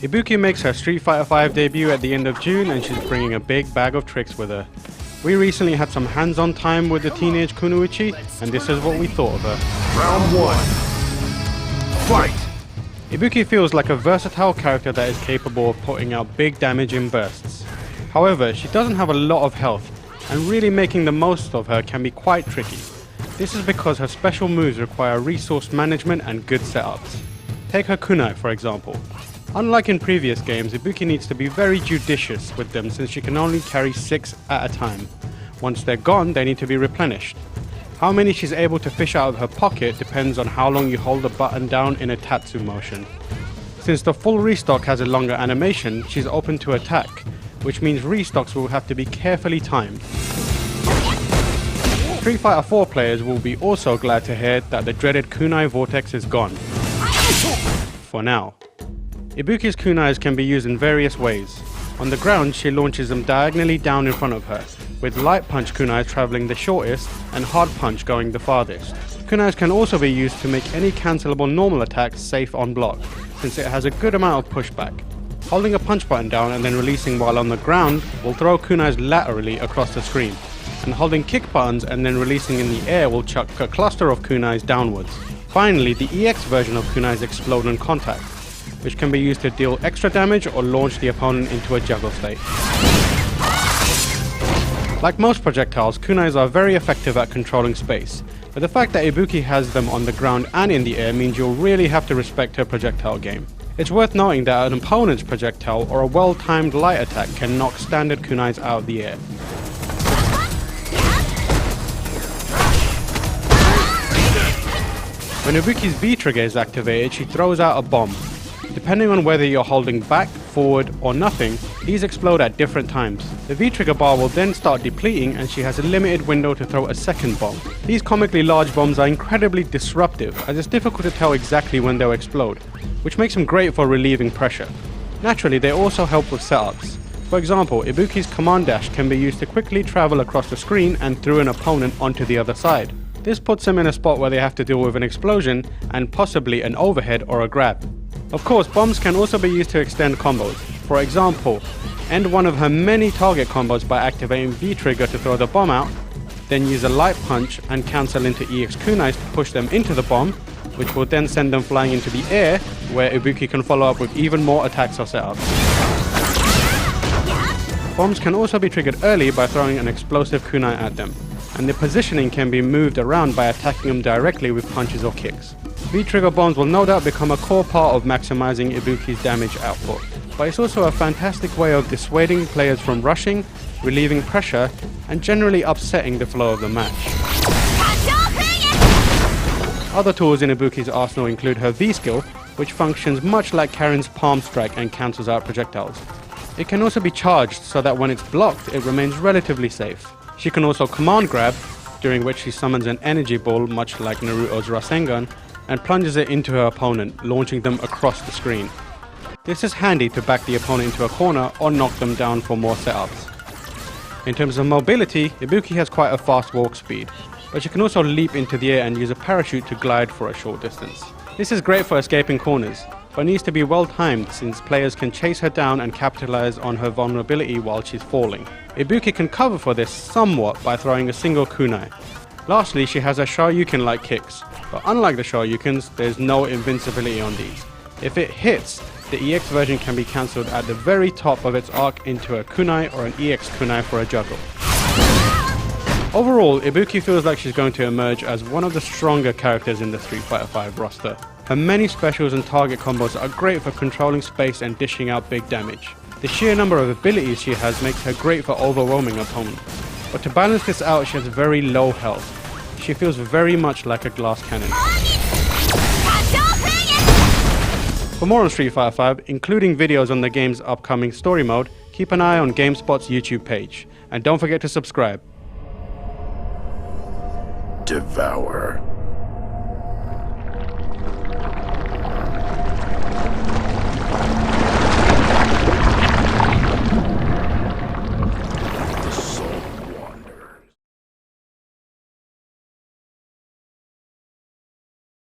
Ibuki makes her Street Fighter V debut at the end of June and she's bringing a big bag of tricks with her. We recently had some hands-on time with the teenage kunoichi and this is what we thought of her. Round 1. Fight! Ibuki feels like a versatile character that is capable of putting out big damage in bursts. However, she doesn't have a lot of health and really making the most of her can be quite tricky. This is because her special moves require resource management and good setups. Take her kunai for example. Unlike in previous games, Ibuki needs to be very judicious with them since she can only carry 6 at a time. Once they're gone, they need to be replenished. How many she's able to fish out of her pocket depends on how long you hold the button down in a tatsu motion. Since the full restock has a longer animation, she's open to attack, which means restocks will have to be carefully timed. Street Fighter 4 players will be also glad to hear that the dreaded kunai vortex is gone. For now. Ibuki's kunais can be used in various ways. On the ground, she launches them diagonally down in front of her, with light punch kunais traveling the shortest and hard punch going the farthest. Kunais can also be used to make any cancelable normal attacks safe on block, since it has a good amount of pushback. Holding a punch button down and then releasing while on the ground will throw kunais laterally across the screen, and holding kick buttons and then releasing in the air will chuck a cluster of kunais downwards. Finally, the EX version of kunais explode on contact, which can be used to deal extra damage or launch the opponent into a juggle state. Like most projectiles, kunais are very effective at controlling space, but the fact that Ibuki has them on the ground and in the air means you'll really have to respect her projectile game. It's worth noting that an opponent's projectile or a well-timed light attack can knock standard kunais out of the air. When Ibuki's V trigger is activated, she throws out a bomb. Depending on whether you're holding back, forward or nothing, these explode at different times. The V-trigger bar will then start depleting and she has a limited window to throw a second bomb. These comically large bombs are incredibly disruptive as it's difficult to tell exactly when they'll explode, which makes them great for relieving pressure. Naturally, they also help with setups. For example, Ibuki's command dash can be used to quickly travel across the screen and through an opponent onto the other side. This puts them in a spot where they have to deal with an explosion and possibly an overhead or a grab. Of course, bombs can also be used to extend combos. For example, end one of her many target combos by activating V-trigger to throw the bomb out, then use a light punch and cancel into EX kunais to push them into the bomb, which will then send them flying into the air, where Ibuki can follow up with even more attacks or setups. Bombs can also be triggered early by throwing an explosive kunai at them, and the positioning can be moved around by attacking them directly with punches or kicks. V-trigger bombs will no doubt become a core part of maximizing Ibuki's damage output, but it's also a fantastic way of dissuading players from rushing, relieving pressure, and generally upsetting the flow of the match. Other tools in Ibuki's arsenal include her V-skill, which functions much like Karin's palm strike and cancels out projectiles. It can also be charged so that when it's blocked, it remains relatively safe. She can also command grab, during which she summons an energy ball much like Naruto's Rasengan, and plunges it into her opponent, launching them across the screen. This is handy to back the opponent into a corner or knock them down for more setups. In terms of mobility, Ibuki has quite a fast walk speed, but she can also leap into the air and use a parachute to glide for a short distance. This is great for escaping corners, but needs to be well timed since players can chase her down and capitalize on her vulnerability while she's falling. Ibuki can cover for this somewhat by throwing a single kunai. Lastly, she has her Shoryuken-like kicks, but unlike the Shoryukens, there's no invincibility on these. If it hits, the EX version can be cancelled at the very top of its arc into a kunai or an EX kunai for a juggle. Overall, Ibuki feels like she's going to emerge as one of the stronger characters in the Street Fighter V roster. Her many specials and target combos are great for controlling space and dishing out big damage. The sheer number of abilities she has makes her great for overwhelming opponents. But to balance this out, she has very low health. She feels very much like a glass cannon. For more on Street Fighter V, including videos on the game's upcoming story mode, keep an eye on GameSpot's YouTube page. And don't forget to subscribe. Devour.